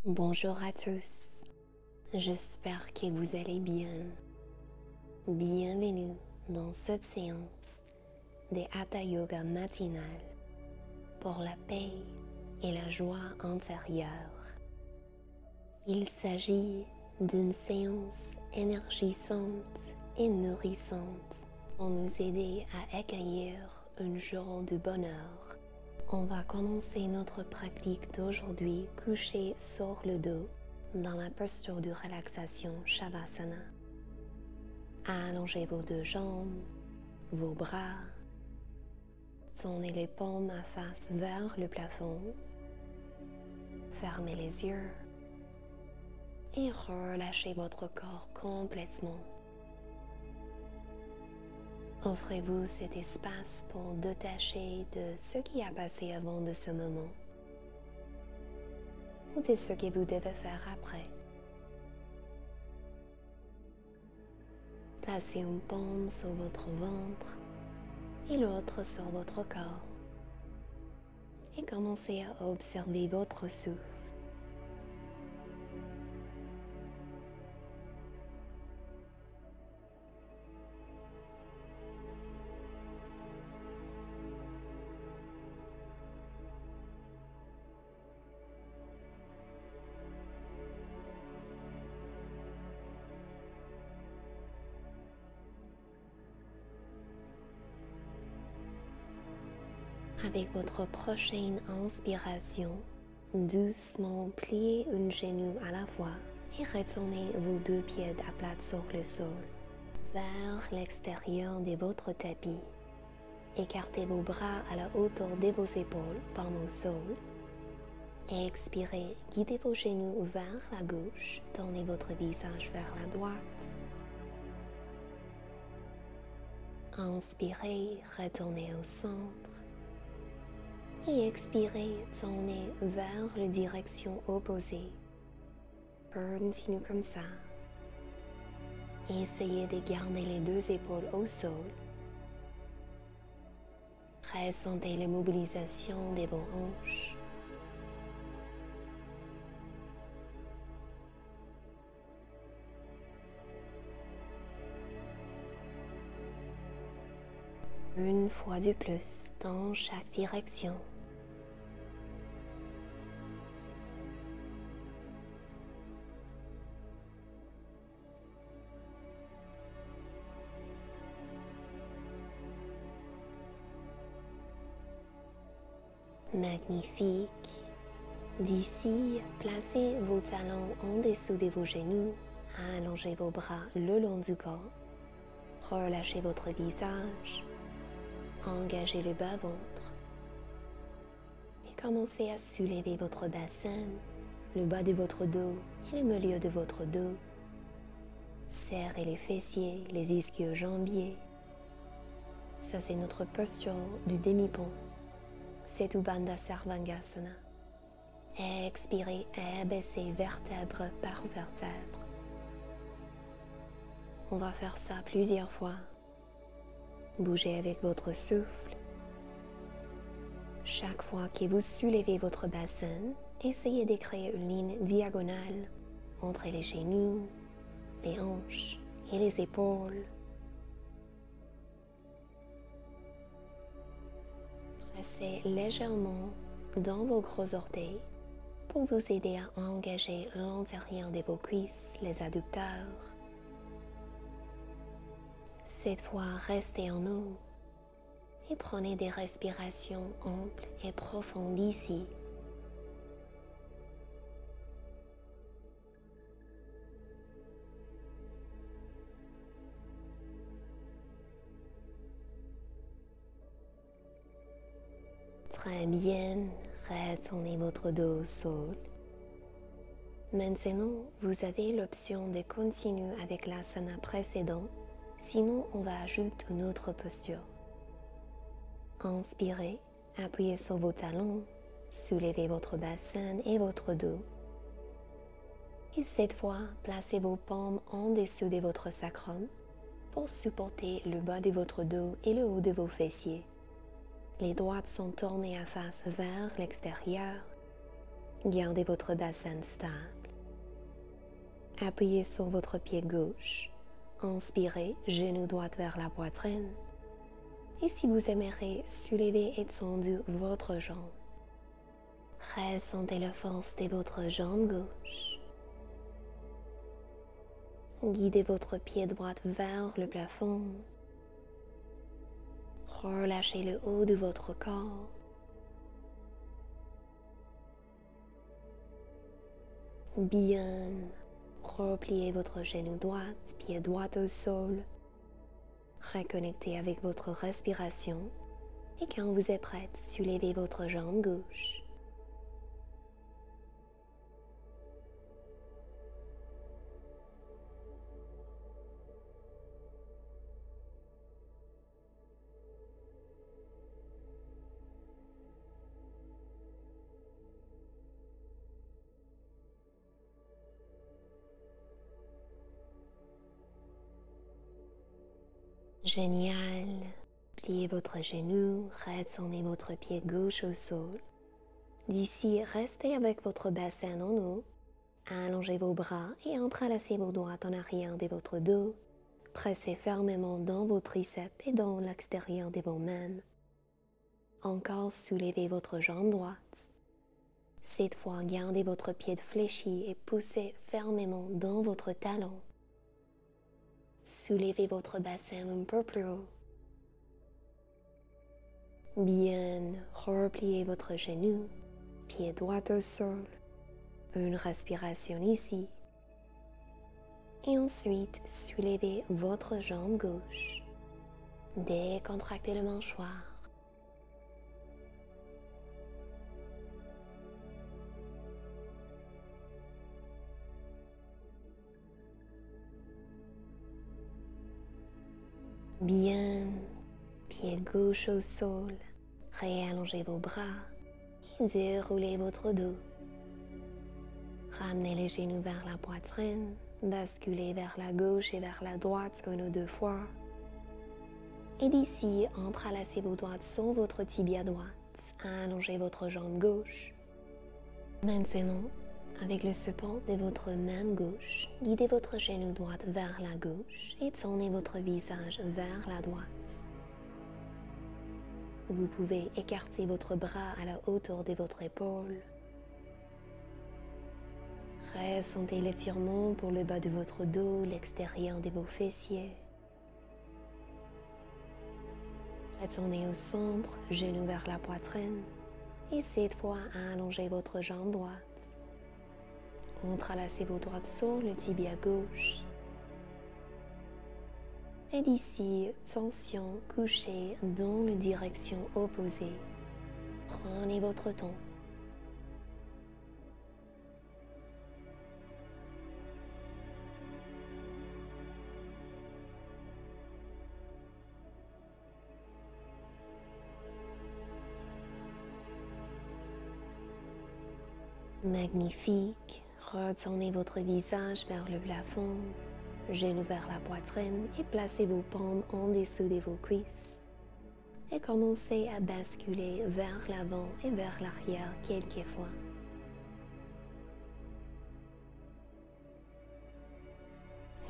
Bonjour à tous, j'espère que vous allez bien. Bienvenue dans cette séance de Hatha Yoga matinale pour la paix et la joie intérieure. Il s'agit d'une séance énergisante et nourrissante pour nous aider à accueillir un jour de bonheur. On va commencer notre pratique d'aujourd'hui couché sur le dos dans la posture de relaxation Shavasana. Allongez vos deux jambes, vos bras, tournez les paumes à face vers le plafond, fermez les yeux et relâchez votre corps complètement. Offrez-vous cet espace pour détacher de ce qui a passé avant de ce moment ou de ce que vous devez faire après. Placez une paume sur votre ventre et l'autre sur votre corps et commencez à observer votre souffle. Avec votre prochaine inspiration, doucement pliez un genou à la fois et retournez vos deux pieds à plat sur le sol, vers l'extérieur de votre tapis. Écartez vos bras à la hauteur de vos épaules, palmes au sol. Et expirez, guidez vos genoux vers la gauche, tournez votre visage vers la droite. Inspirez, retournez au centre. Et expirez, tournez vers la direction opposée. Continue comme ça. Essayez de garder les deux épaules au sol. Ressentez la mobilisation de vos hanches. Une fois de plus dans chaque direction. Magnifique. D'ici, placez vos talons en dessous de vos genoux, allongez vos bras le long du corps, relâchez votre visage, engagez le bas-ventre et commencez à soulever votre bassin, le bas de votre dos et le milieu de votre dos. Serrez les fessiers, les ischio-jambiers. Ça, c'est notre posture du demi-pont. C'est Bandha Sarvangasana. Expirez, abaissez vertèbre par vertèbre. On va faire ça plusieurs fois. Bougez avec votre souffle. Chaque fois que vous soulevez votre bassin, essayez de créer une ligne diagonale entre les genoux, les hanches et les épaules. Pressez légèrement dans vos gros orteils pour vous aider à engager l'intérieur de vos cuisses, les adducteurs. Cette fois, restez en haut et prenez des respirations amples et profondes ici. Très bien, retournez votre dos au sol. Maintenant, vous avez l'option de continuer avec l'asana précédent, sinon on va ajouter une autre posture. Inspirez, appuyez sur vos talons, soulevez votre bassin et votre dos. Et cette fois, placez vos paumes en dessous de votre sacrum pour supporter le bas de votre dos et le haut de vos fessiers. Les doigts sont tournés à face vers l'extérieur Gardez votre bassin stable. Appuyez sur votre pied gauche. Inspirez, genou droit vers la poitrine. Et si vous aimeriez, soulevez et tendez votre jambe. Ressentez la force de votre jambe gauche. Guidez votre pied droit vers le plafond. Relâchez le haut de votre corps. Bien. Repliez votre genou droit, pied droit au sol. Reconnectez avec votre respiration. Et quand vous êtes prête, soulevez votre jambe gauche. Génial. Pliez votre genou, retournez votre pied gauche au sol. D'ici, restez avec votre bassin en haut. Allongez vos bras et entrelacez vos doigts en arrière de votre dos. Pressez fermement dans vos triceps et dans l'extérieur de vos mains. Encore soulevez votre jambe droite. Cette fois, gardez votre pied fléchi et poussez fermement dans votre talon. Soulevez votre bassin un peu plus haut. Bien, repliez votre genou, pied droit au sol. Une respiration ici. Et ensuite, soulevez votre jambe gauche. Décontractez le mâchoire. Bien, pied gauche au sol, réallongez vos bras et déroulez votre dos. Ramenez les genoux vers la poitrine, basculez vers la gauche et vers la droite une ou deux fois. Et d'ici, entrelacez vos doigts sur votre tibia droite, allongez votre jambe gauche. Maintenant, avec le support de votre main gauche, guidez votre genou droit vers la gauche et tournez votre visage vers la droite. Vous pouvez écarter votre bras à la hauteur de votre épaule. Ressentez l'étirement pour le bas de votre dos, l'extérieur de vos fessiers. Retournez au centre, genou vers la poitrine. Et cette fois, allongez votre jambe droite. Entrelacez vos doigts sur le tibia gauche. Et d'ici, tension couchée dans la direction opposée. Prenez votre temps. Magnifique. Retournez votre visage vers le plafond, genoux vers la poitrine et placez vos paumes en dessous de vos cuisses. Et commencez à basculer vers l'avant et vers l'arrière quelques fois.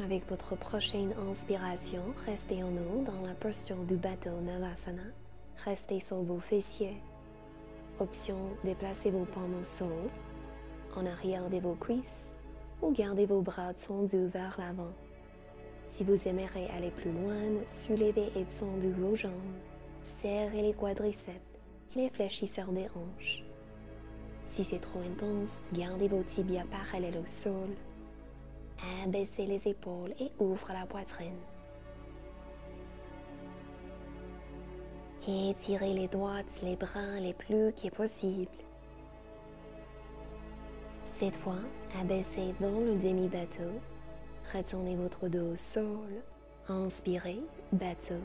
Avec votre prochaine inspiration, restez en haut dans la posture du bateau Navasana. Restez sur vos fessiers. Option, déplacez vos paumes au sol, en arrière de vos cuisses, ou gardez vos bras tendus vers l'avant. Si vous aimeriez aller plus loin, soulevez et tendez vos jambes, serrez les quadriceps et les fléchisseurs des hanches. Si c'est trop intense, gardez vos tibias parallèles au sol, abaissez les épaules et ouvrez la poitrine. Étirez les droites, les bras les plus que possible. Cette fois, abaissez dans le demi-bateau. Retournez votre dos au sol. Inspirez, bateau.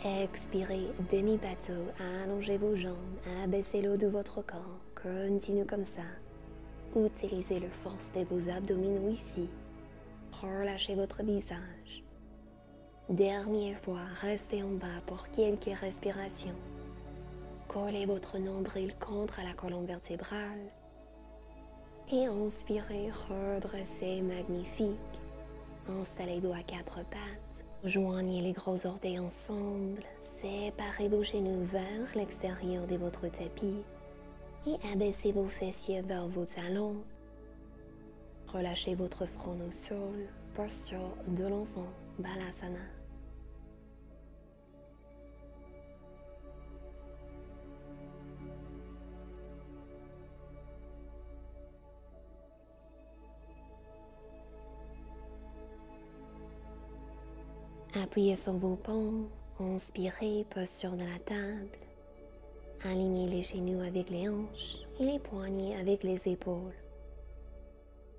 Expirez, demi-bateau. Allongez vos jambes. Abaissez le haut de votre corps. Continuez comme ça. Utilisez la force de vos abdominaux ici. Relâchez votre visage. Dernière fois, restez en bas pour quelques respirations. Collez votre nombril contre la colonne vertébrale. Et inspirez, redressez, magnifique. Installez-vous à quatre pattes. Joignez les gros orteils ensemble. Séparez vos genoux vers l'extérieur de votre tapis. Et abaissez vos fessiers vers vos talons. Relâchez votre front au sol. Posture de l'enfant, Balasana. Appuyez sur vos paumes, inspirez, posture de la table. Alignez les genoux avec les hanches et les poignets avec les épaules.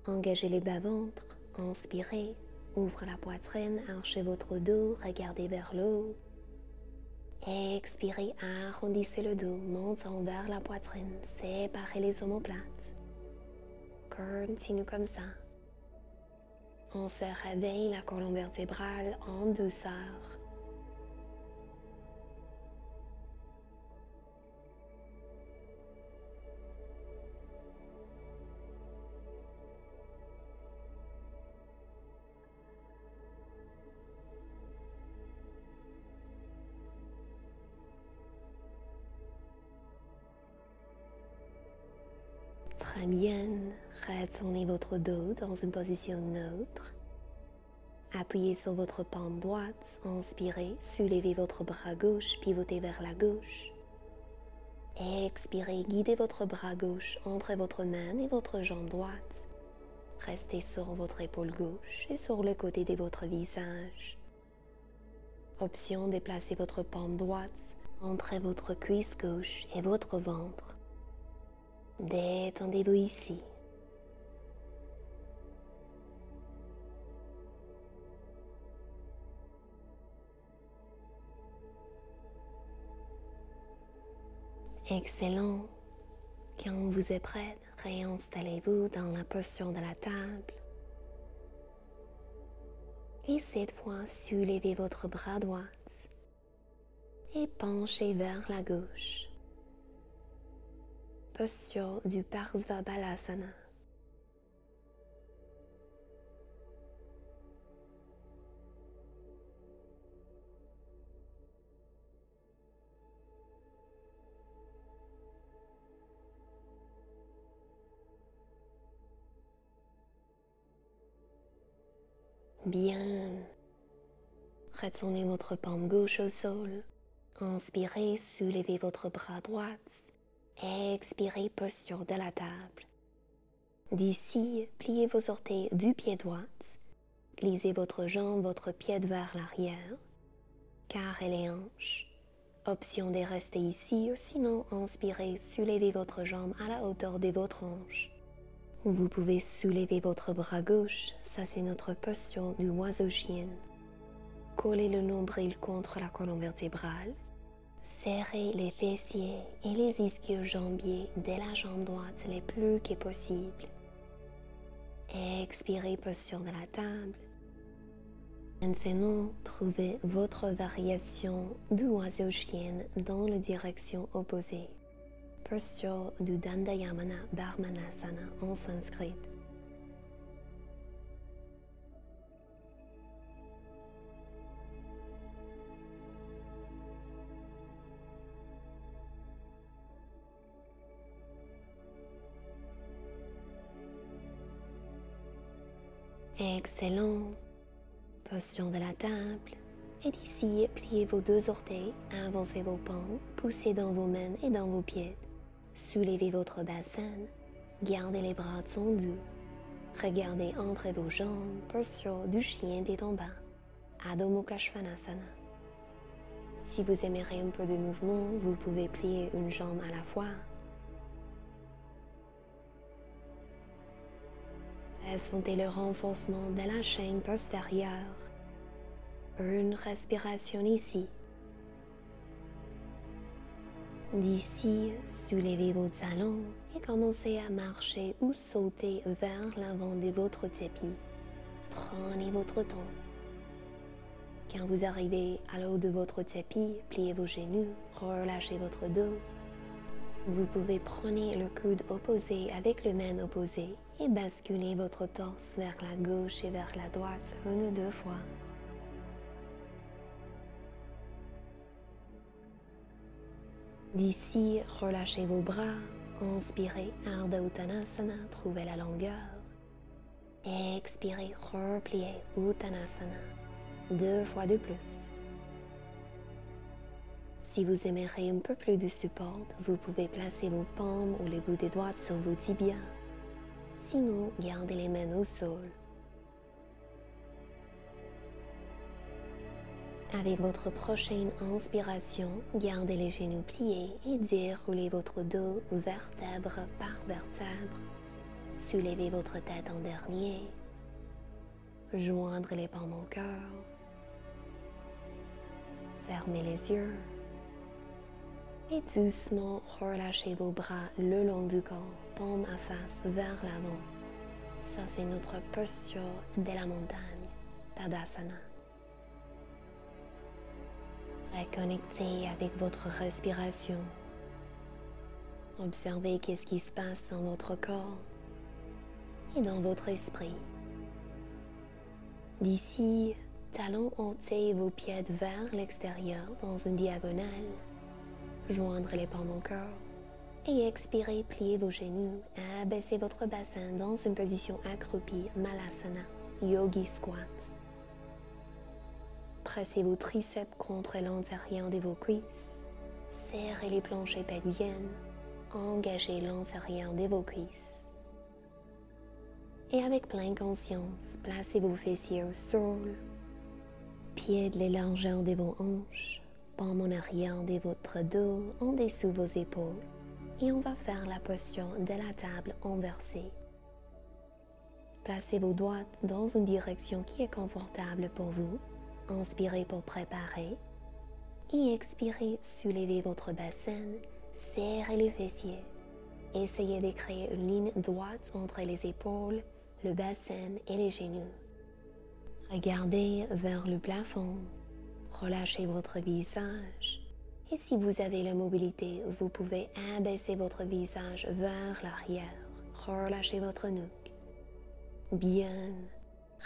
Engagez les bas-ventres, inspirez, ouvrez la poitrine, archez votre dos, regardez vers le haut. Expirez, arrondissez le dos, montant vers la poitrine, séparez les omoplates. Continue comme ça. On se réveille la colonne vertébrale en douceur. Très bien, retournez votre dos dans une position neutre. Appuyez sur votre paume droite, inspirez, soulevez votre bras gauche, pivotez vers la gauche. Expirez, guidez votre bras gauche entre votre main et votre jambe droite. Restez sur votre épaule gauche et sur le côté de votre visage. Option, déplacez votre paume droite entre votre cuisse gauche et votre ventre. Détendez-vous ici. Excellent. Quand vous êtes prête, réinstallez-vous dans la posture de la table. Et cette fois, soulevez votre bras droit et penchez vers la gauche. Posture du Parsvabalasana. Bien. Retournez votre paume gauche au sol. Inspirez, soulevez votre bras droit. Expirez, posture de la table. D'ici, pliez vos orteils du pied droit. Glissez votre jambe, votre pied vers l'arrière. Carrez les hanches. Option de rester ici, ou sinon, inspirez, soulevez votre jambe à la hauteur de votre hanche. Vous pouvez soulever votre bras gauche, ça c'est notre posture du oiseau-chien. Collez le nombril contre la colonne vertébrale. Serrez les fessiers et les ischio-jambiers de la jambe droite le plus que possible. Expirez, posture de la table. Maintenant, trouvez votre variation du oiseau-chien dans la direction opposée. Posture du Dandayamana Dharmanasana en sanskrit. Excellent. Posture de la table. Et d'ici, pliez vos deux orteils, avancez vos paumes, poussez dans vos mains et dans vos pieds. Soulevez votre bassin, gardez les bras tendus. Regardez entre vos jambes, posture du chien tête en bas, Adho Mukha Svanasana. Si vous aimeriez un peu de mouvement, vous pouvez plier une jambe à la fois. Sentez le renforcement de la chaîne postérieure. Une respiration ici. D'ici, soulevez vos talons et commencez à marcher ou sauter vers l'avant de votre tapis. Prenez votre temps. Quand vous arrivez à l'haut de votre tapis, pliez vos genoux, relâchez votre dos. Vous pouvez prendre le coude opposé avec le main opposé et basculer votre torse vers la gauche et vers la droite une ou deux fois. D'ici, relâchez vos bras, inspirez Ardha Uttanasana, trouvez la longueur. Expirez, repliez Uttanasana, 2 fois de plus. Si vous aimeriez un peu plus de support, vous pouvez placer vos paumes ou les bouts des doigts sur vos tibias. Sinon, gardez les mains au sol. Avec votre prochaine inspiration, gardez les genoux pliés et déroulez votre dos vertèbre par vertèbre. Soulevez votre tête en dernier. Joindre les paumes au cœur. Fermez les yeux. Et doucement relâchez vos bras le long du corps, paume à face vers l'avant. Ça, c'est notre posture de la montagne, Tadasana. Reconnectez avec votre respiration. Observez qu'est-ce qui se passe dans votre corps et dans votre esprit. D'ici, talons hantés vos pieds vers l'extérieur dans une diagonale. Joindre les paumes au cœur et expirez, pliez vos genoux, abaissez votre bassin dans une position accroupie, Malasana, Yogi Squat. Pressez vos triceps contre l'intérieur de vos cuisses, serrez les planchers pelviennes, engagez l'intérieur de vos cuisses. Et avec pleine conscience, placez vos fessiers au sol, pieds les largeurs de vos hanches, paume en arrière de votre dos, en dessous vos épaules, et on va faire la posture de la table inversée. Placez vos doigts dans une direction qui est confortable pour vous. Inspirez pour préparer et expirez, soulevez votre bassin, serrez les fessiers. Essayez de créer une ligne droite entre les épaules, le bassin et les genoux. Regardez vers le plafond. Relâchez votre visage et si vous avez la mobilité, vous pouvez abaisser votre visage vers l'arrière. Relâchez votre nuque. Bien,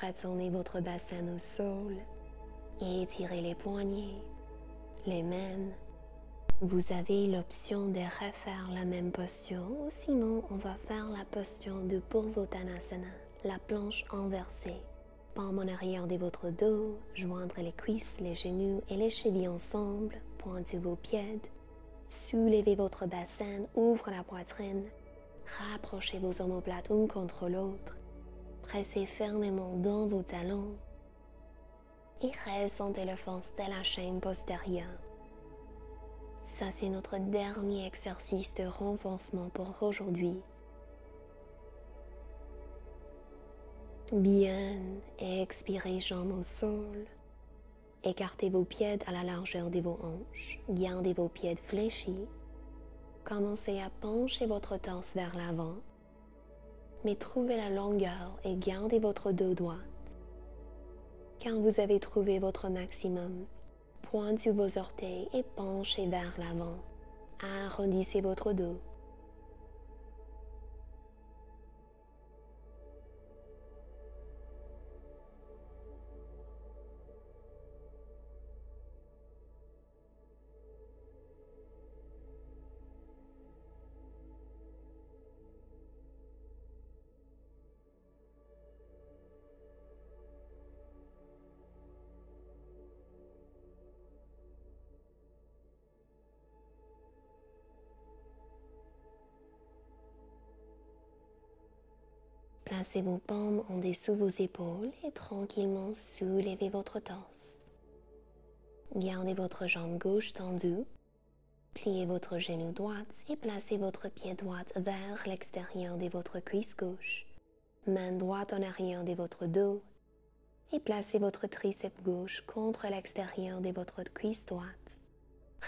retournez votre bassin au sol et étirez les poignets, les mains. Vous avez l'option de refaire la même posture ou sinon on va faire la posture de Purvottanasana, la planche inversée. Paume en arrière de votre dos, joindre les cuisses, les genoux et les chevilles ensemble, pointez vos pieds, soulevez votre bassin, ouvrez la poitrine, rapprochez vos omoplates l'une contre l'autre, pressez fermement dans vos talons et ressentez la force de la chaîne postérieure. Ça, c'est notre dernier exercice de renforcement pour aujourd'hui. Bien, expirez jambes au sol. Écartez vos pieds à la largeur de vos hanches. Gardez vos pieds fléchis. Commencez à pencher votre torse vers l'avant. Mais trouvez la longueur et gardez votre dos droit. Quand vous avez trouvé votre maximum, pointez vos orteils et penchez vers l'avant. Arrondissez votre dos. Placez vos paumes en dessous vos épaules et tranquillement soulevez votre torse. Gardez votre jambe gauche tendue. Pliez votre genou droit et placez votre pied droit vers l'extérieur de votre cuisse gauche. Main droite en arrière de votre dos et placez votre triceps gauche contre l'extérieur de votre cuisse droite.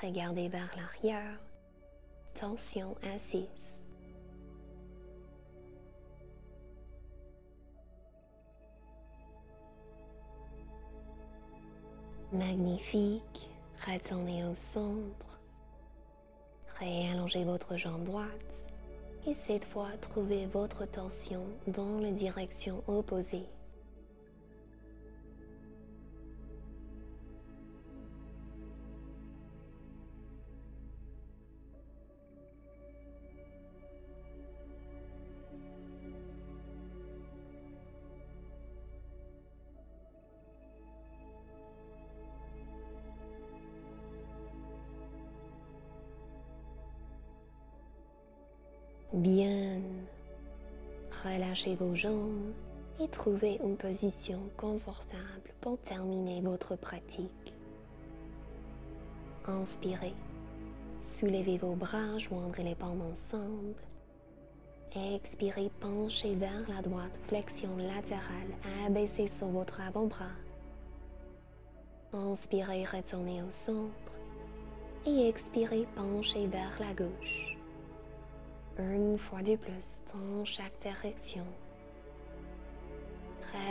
Regardez vers l'arrière. Tension assise. Magnifique. Retournez au centre. Réallongez votre jambe droite et cette fois trouvez votre tension dans la direction opposée. Bien, relâchez vos jambes et trouvez une position confortable pour terminer votre pratique. Inspirez, soulevez vos bras, joindrez les paumes ensemble. Expirez, penchez vers la droite, flexion latérale, abaissez sur votre avant-bras. Inspirez, retournez au centre et expirez, penchez vers la gauche. Une fois de plus dans chaque direction.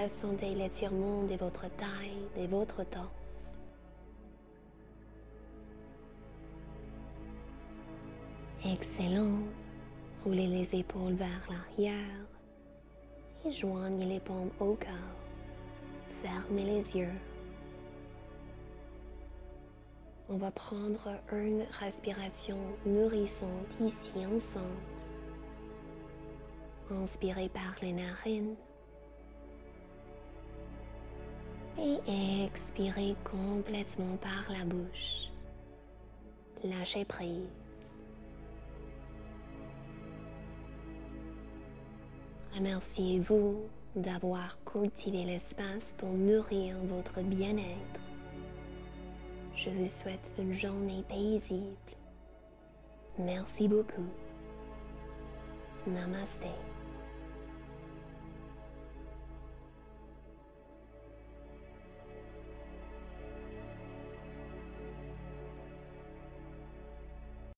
Ressentez l'étirement de votre taille, de votre torse. Excellent. Roulez les épaules vers l'arrière et joignez les paumes au corps. Fermez les yeux. On va prendre une respiration nourrissante ici ensemble. Inspirez par les narines et expirez complètement par la bouche. Lâchez prise. Remerciez-vous d'avoir cultivé l'espace pour nourrir votre bien-être. Je vous souhaite une journée paisible. Merci beaucoup. Namaste.